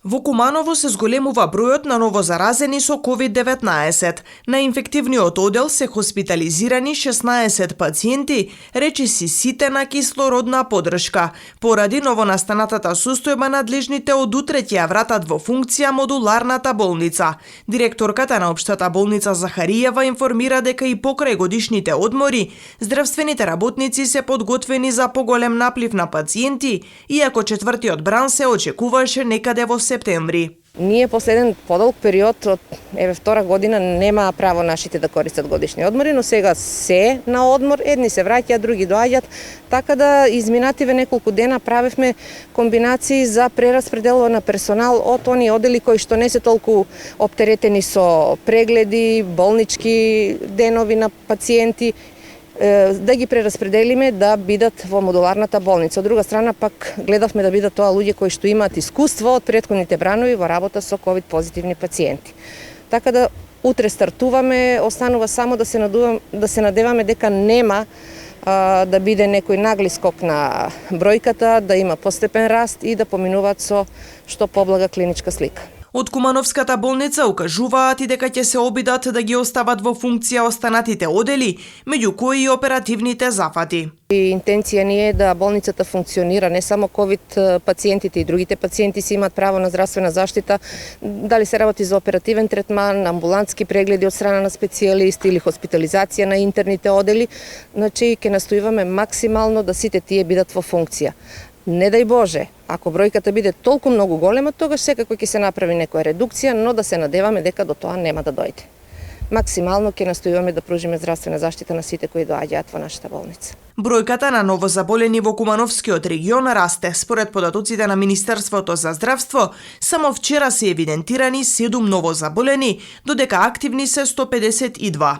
Во Куманово се зголемува бројот на новозаразени со COVID-19. На инфективниот оддел се хоспитализирани 16 пациенти, речиси сите на кислородна поддршка. Поради новонастанатата состојба надлежните од утре ќе ја вратат во функција модуларната болница. Директорката на Општата болница Захариева информира дека и покрај годишните одмори, здравствените работници се подготвени за поголем наплив на пациенти, иако четвртиот бран се очекуваше некаде во септември. Ние последен подолг период од втора година нема право нашите да користат годишни одмори, но сега се на одмор, едни се враќаат, други доаѓаат, така да изминативе неколку дена правевме комбинации за прераспределува на персонал од оние одели кои што не се толку оптеретени со прегледи, болнички денови на пациенти, да ги прераспределиме да бидат во модуларната болница. Од друга страна пак гледавме да бидат тоа луѓе кои што имаат искуство од претходните бранови во работа со ковид позитивни пациенти. Така да утре стартуваме, останува само да се надеваме дека нема да биде некој нагли скок на бројката, да има постепен раст и да поминуваат со што поблага клиничка слика. Од Кумановската болница укажуваат и дека ќе се обидат да ги остават во функција останатите одели, меѓу кои и оперативните зафати. Интенција ни е да болницата функционира, не само ковид пациентите и другите пациенти си имаат право на здравствена заштита, дали се работи за оперативен третман, амбулантски прегледи од страна на специјалисти или хоспитализација на интерните одели, значи ќе настојуваме максимално да сите тие бидат во функција. Не дај Боже, ако бројката биде толку многу голема, тогаш секако ќе се направи некоја редукција, но да се надеваме дека до тоа нема да дојде. Максимално ќе настојуваме да пружиме здравствена заштита на сите кои доаѓаат во нашата болница. Бројката на новозаболени во Кумановскиот регион расте. Според податоците на Министерството за здравство, само вчера се евидентирани 7 новозаболени, додека активни се 152.